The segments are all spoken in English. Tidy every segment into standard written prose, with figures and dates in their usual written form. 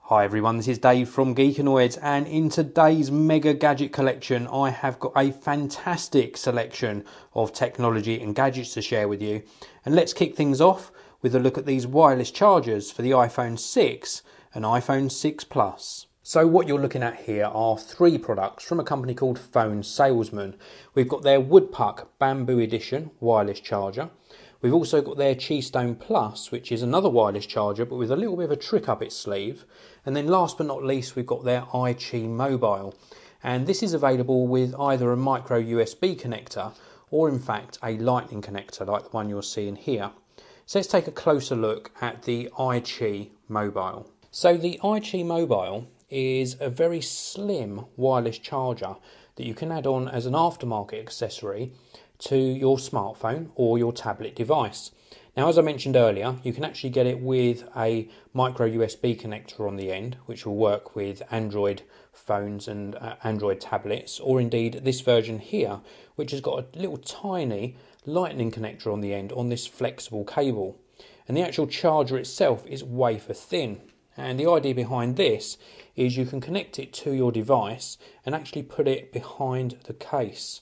Hi everyone, this is Dave from Geekanoids, and in today's mega gadget collection I have got a fantastic selection of technology and gadgets to share with you. And let's kick things off with a look at these wireless chargers for the iPhone 6 and iPhone 6 Plus. So what you're looking at here are three products from a company called Phone Salesman. We've got their Woodpuck Bamboo Edition wireless charger. We've also got their Keystone Plus, which is another wireless charger but with a little bit of a trick up its sleeve. And then last but not least, we've got their iQi Mobile. And this is available with either a micro USB connector or in fact a lightning connector like the one you're seeing here. So let's take a closer look at the iQi Mobile. So the iQi Mobile is a very slim wireless charger that you can add on as an aftermarket accessory to your smartphone or your tablet device. Now, as I mentioned earlier, you can actually get it with a micro USB connector on the end, which will work with Android phones and Android tablets, or indeed this version here, which has got a little tiny lightning connector on the end on this flexible cable. And the actual charger itself is wafer thin. And the idea behind this is you can connect it to your device and actually put it behind the case.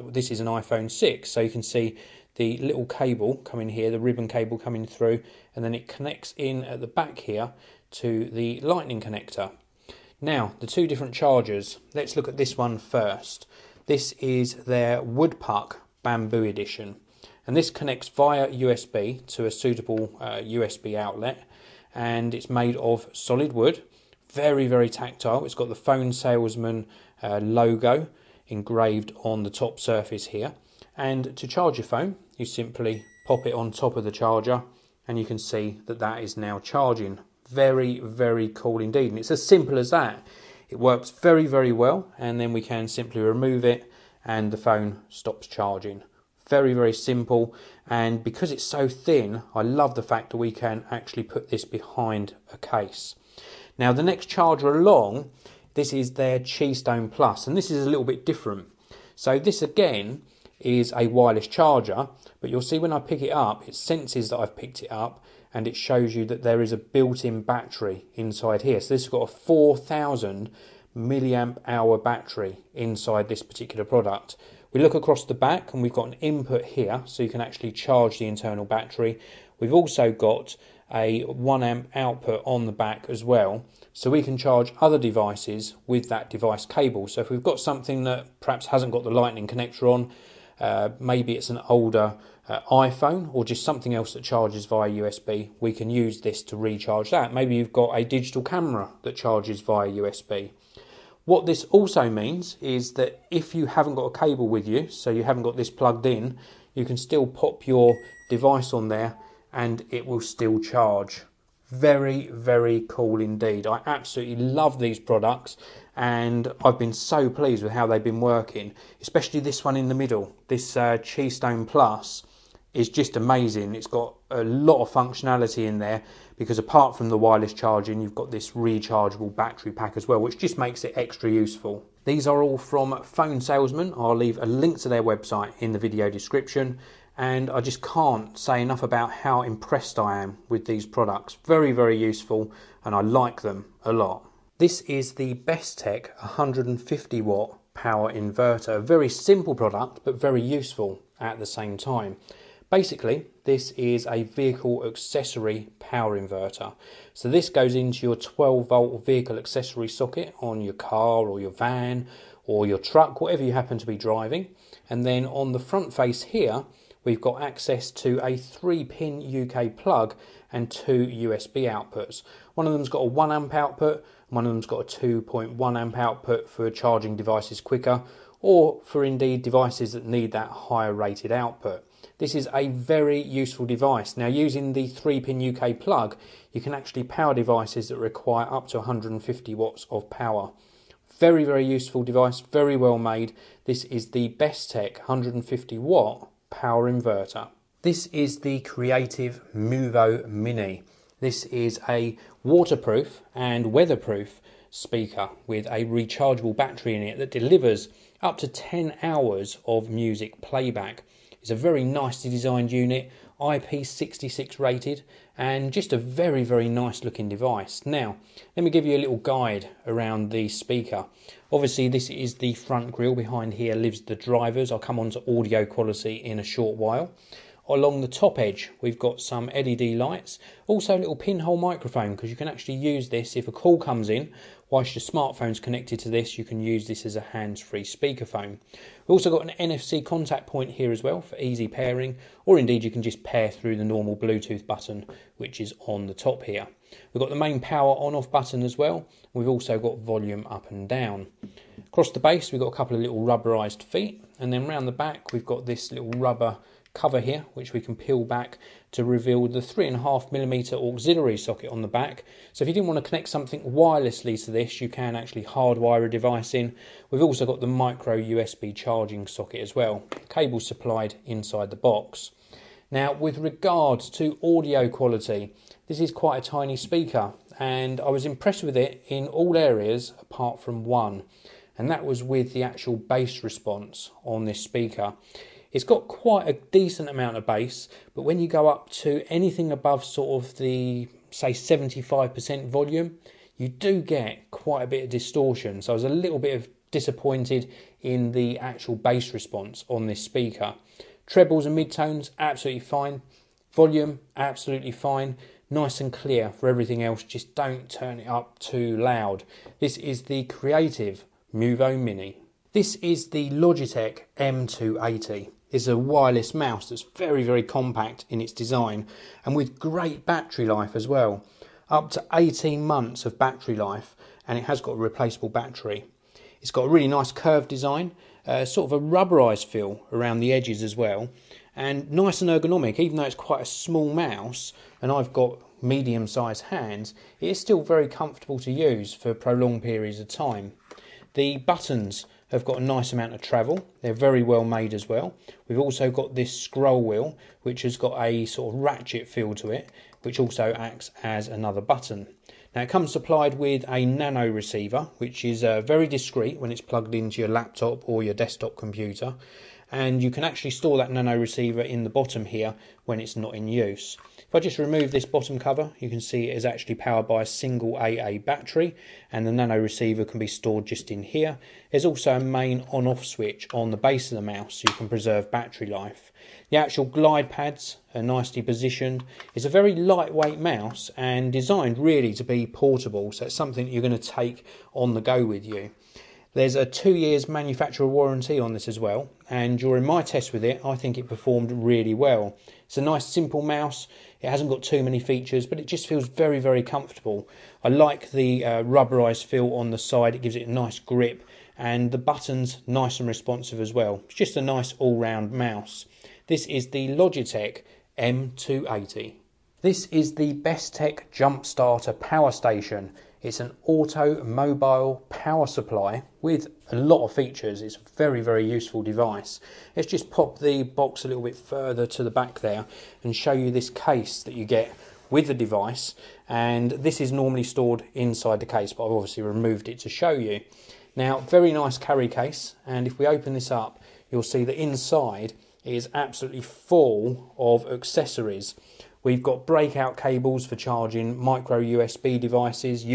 This is an iPhone 6, so you can see the little cable coming here, the ribbon cable coming through, and then it connects in at the back here to the lightning connector. Now, the two different chargers, let's look at this one first. This is their Woodpuck Bamboo Edition, and this connects via USB to a suitable USB outlet, and it's made of solid wood, very, very tactile. It's got the Phone Salesman logo engraved on the top surface here. And to charge your phone, you simply pop it on top of the charger and you can see that that is now charging. Very, very cool indeed. And it's as simple as that. It works very, very well, and then we can simply remove it and the phone stops charging. Very, very simple. And because it's so thin, I love the fact that we can actually put this behind a case. Now, the next charger along, this is their Keystone Plus, and this is a little bit different. So this again is a wireless charger, but you'll see when I pick it up, it senses that I've picked it up and it shows you that there is a built-in battery inside here. So this has got a 4,000 milliamp hour battery inside this particular product. We look across the back and we've got an input here, so you can actually charge the internal battery. We've also got a 1 amp output on the back as well, so we can charge other devices with that device cable. So if we've got something that perhaps hasn't got the lightning connector on, maybe it's an older iPhone or just something else that charges via USB, we can use this to recharge that. Maybe you've got a digital camera that charges via USB. What this also means is that if you haven't got a cable with you, so you haven't got this plugged in, you can still pop your device on there and it will still charge. Very, very cool indeed. I absolutely love these products and I've been so pleased with how they've been working, especially this one in the middle. This Keystone Plus is just amazing. It's got a lot of functionality in there because apart from the wireless charging, you've got this rechargeable battery pack as well, which just makes it extra useful. These are all from Phone Salesman. I'll leave a link to their website in the video description. And I just can't say enough about how impressed I am with these products. Very, very useful, and I like them a lot. This is the Bestech 150 watt power inverter. A very simple product, but very useful at the same time. Basically, this is a vehicle accessory power inverter. So this goes into your 12 volt vehicle accessory socket on your car or your van or your truck, whatever you happen to be driving. And then on the front face here, we've got access to a 3-pin UK plug and 2 USB outputs. One of them's got a 1 amp output, one of them's got a 2.1 amp output for charging devices quicker, or for indeed devices that need that higher rated output. This is a very useful device. Now, using the 3-pin UK plug, you can actually power devices that require up to 150 watts of power. Very, very useful device, very well made. This is the Bestech 150 watt power inverter. This is the Creative Movo Mini. This is a waterproof and weatherproof speaker with a rechargeable battery in it that delivers up to 10 hours of music playback. It's a very nicely designed unit. IP66 rated, and just a very, very nice looking device. Now, let me give you a little guide around the speaker. Obviously, this is the front grille. Behind here lives the drivers. I'll come on to audio quality in a short while. Along the top edge, we've got some LED lights, also a little pinhole microphone, because you can actually use this if a call comes in. Whilst your smartphone's connected to this, you can use this as a hands-free speakerphone. We've also got an NFC contact point here as well for easy pairing, or indeed you can just pair through the normal Bluetooth button, which is on the top here. We've got the main power on-off button as well. We've also got volume up and down. Across the base, we've got a couple of little rubberized feet, and then round the back, we've got this little rubber cover here, which we can peel back to reveal the 3.5mm auxiliary socket on the back. So if you didn't want to connect something wirelessly to this, you can actually hardwire a device in. We've also got the micro USB charging socket as well. Cable supplied inside the box. Now, with regards to audio quality, this is quite a tiny speaker, and I was impressed with it in all areas apart from one, and that was with the actual bass response on this speaker. It's got quite a decent amount of bass, but when you go up to anything above sort of the, say, 75% volume, you do get quite a bit of distortion. So I was a little bit disappointed in the actual bass response on this speaker. Trebles and midtones, absolutely fine. Volume, absolutely fine. Nice and clear. For everything else, just don't turn it up too loud. This is the Creative Movo Mini. This is the Logitech M280. It's a wireless mouse that's very, very compact in its design and with great battery life as well. Up to 18 months of battery life, and it has got a replaceable battery. It's got a really nice curved design, sort of a rubberized feel around the edges as well, and nice and ergonomic. Even though it's quite a small mouse and I've got medium-sized hands, it is still very comfortable to use for prolonged periods of time. The buttons have got a nice amount of travel. They're very well made as well. We've also got this scroll wheel, which has got a sort of ratchet feel to it, which also acts as another button. Now, it comes supplied with a nano receiver, which is very discreet when it's plugged into your laptop or your desktop computer. And you can actually store that nano receiver in the bottom here when it's not in use. If I just remove this bottom cover, you can see it is actually powered by a single AA battery, and the nano receiver can be stored just in here. There's also a main on-off switch on the base of the mouse so you can preserve battery life. The actual glide pads are nicely positioned. It's a very lightweight mouse and designed really to be portable, so it's something that you're going to take on the go with you. There's a 2 years manufacturer warranty on this as well, and during my test with it, I think it performed really well. It's a nice simple mouse. It hasn't got too many features, but it just feels very, very comfortable. I like the rubberized feel on the side. It gives it a nice grip, and the buttons nice and responsive as well. It's just a nice all-round mouse. This is the Logitech M280. This is the Bestech Jump Starter Power Station. It's an auto-mobile power supply with a lot of features. It's a very, very useful device. Let's just pop the box a little bit further to the back there and show you this case that you get with the device. And this is normally stored inside the case, but I've obviously removed it to show you. Now, very nice carry case, and if we open this up, you'll see that inside it is absolutely full of accessories. We've got breakout cables for charging micro USB devices,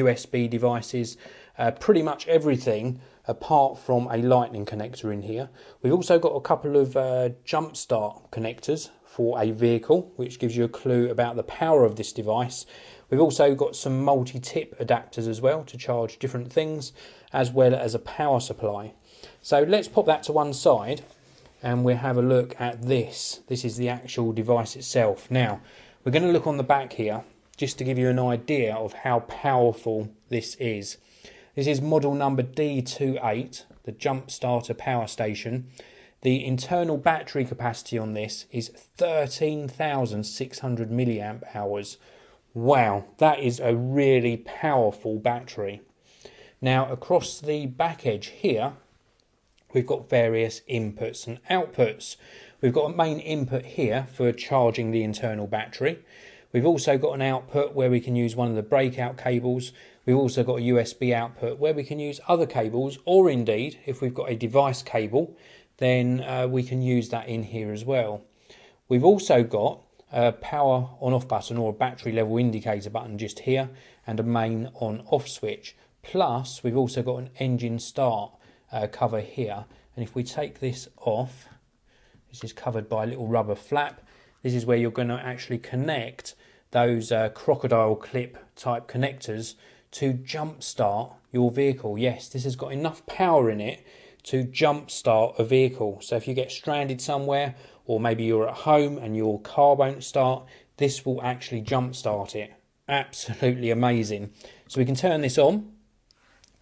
pretty much everything apart from a lightning connector in here. We've also got a couple of jump start connectors for a vehicle, which gives you a clue about the power of this device. We've also got some multi-tip adapters as well to charge different things, as well as a power supply. So let's pop that to one side and we'll have a look at this. This is the actual device itself. Now, we're going to look on the back here just to give you an idea of how powerful this is. This is model number D28, the Jump Starter Power Station. The internal battery capacity on this is 13,600 milliamp hours. Wow, that is a really powerful battery. Now, across the back edge here, we've got various inputs and outputs. We've got a main input here for charging the internal battery. We've also got an output where we can use one of the breakout cables. We've also got a USB output where we can use other cables, or indeed, if we've got a device cable, then we can use that in here as well. We've also got a power on off button or a battery level indicator button just here, and a main on off switch. Plus we've also got an engine start cover here, and if we take this off, this is covered by a little rubber flap. This is where you're going to actually connect those crocodile clip type connectors to jump start your vehicle. Yes, this has got enough power in it to jump start a vehicle. So if you get stranded somewhere, or maybe you're at home and your car won't start, this will actually jump start it. Absolutely amazing. So we can turn this on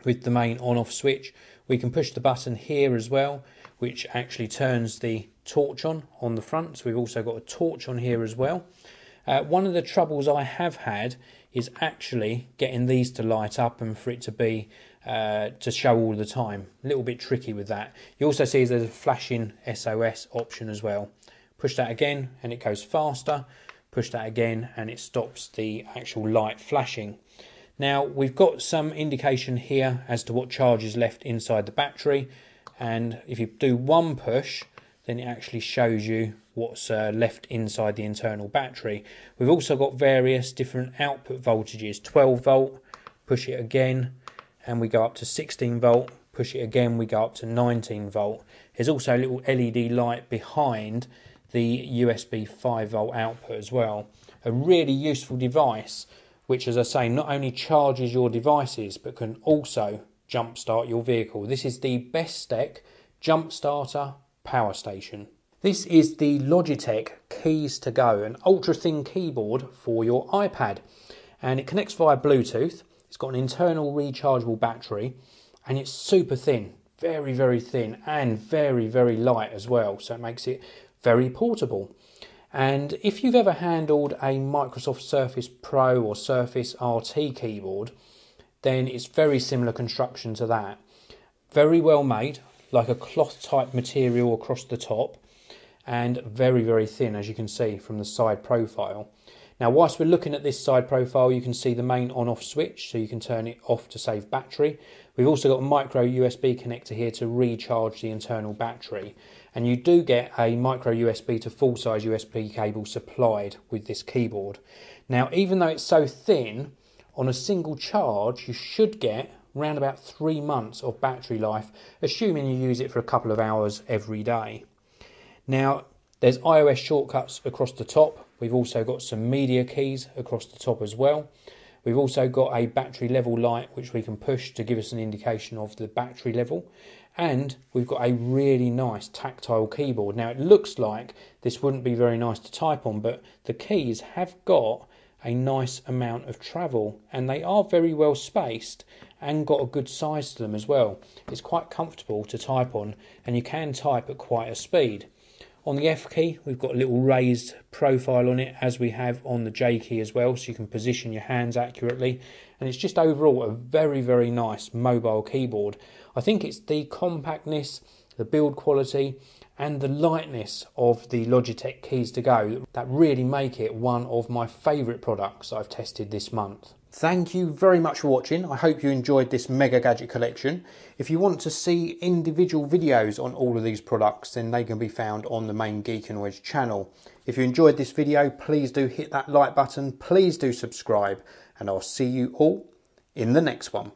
with the main on off switch. We can push the button here as well, which actually turns the torch on the front. So we've also got a torch on here as well. One of the troubles I have had is actually getting these to light up and for it to be to show all the time. A little bit tricky with that. You also see there's a flashing SOS option as well. Push that again and it goes faster. Push that again and it stops the actual light flashing. Now we've got some indication here as to what charge is left inside the battery, and if you do one push then it actually shows you what's left inside the internal battery. We've also got various different output voltages. 12 volt, push it again and we go up to 16 volt, push it again, we go up to 19 volt. There's also a little LED light behind the USB 5 volt output as well. A really useful device which, as I say, not only charges your devices but can also jump start your vehicle. This is the Bestec Jump Starter Power Station. This is the Logitech Keys to Go, an ultra thin keyboard for your iPad, and it connects via Bluetooth. It's got an internal rechargeable battery and it's super thin, very, very thin, and very, very light as well, so it makes it very portable. And if you've ever handled a Microsoft Surface Pro or Surface RT keyboard, then it's very similar construction to that. Very well made, like a cloth type material across the top, and very, very thin, as you can see from the side profile. Now whilst we're looking at this side profile, you can see the main on off switch, so you can turn it off to save battery. We've also got a micro USB connector here to recharge the internal battery, and you do get a micro USB to full size USB cable supplied with this keyboard. Now even though it's so thin, on a single charge you should get around about 3 months of battery life, assuming you use it for a couple of hours every day. Now there's iOS shortcuts across the top. We've also got some media keys across the top as well. We've also got a battery level light which we can push to give us an indication of the battery level. And we've got a really nice tactile keyboard. Now it looks like this wouldn't be very nice to type on, but the keys have got a nice amount of travel and they are very well spaced and got a good size to them as well. It's quite comfortable to type on and you can type at quite a speed. On the F key we've got a little raised profile on it, as we have on the J key as well, so you can position your hands accurately, and it's just overall a very, very nice mobile keyboard. I think it's the compactness, the build quality and the lightness of the Logitech Keys to Go that really make it one of my favourite products I've tested this month. Thank you very much for watching. I hope you enjoyed this mega gadget collection. If you want to see individual videos on all of these products, then they can be found on the main Geek and Wedge channel. If you enjoyed this video, please do hit that like button, please do subscribe, and I'll see you all in the next one.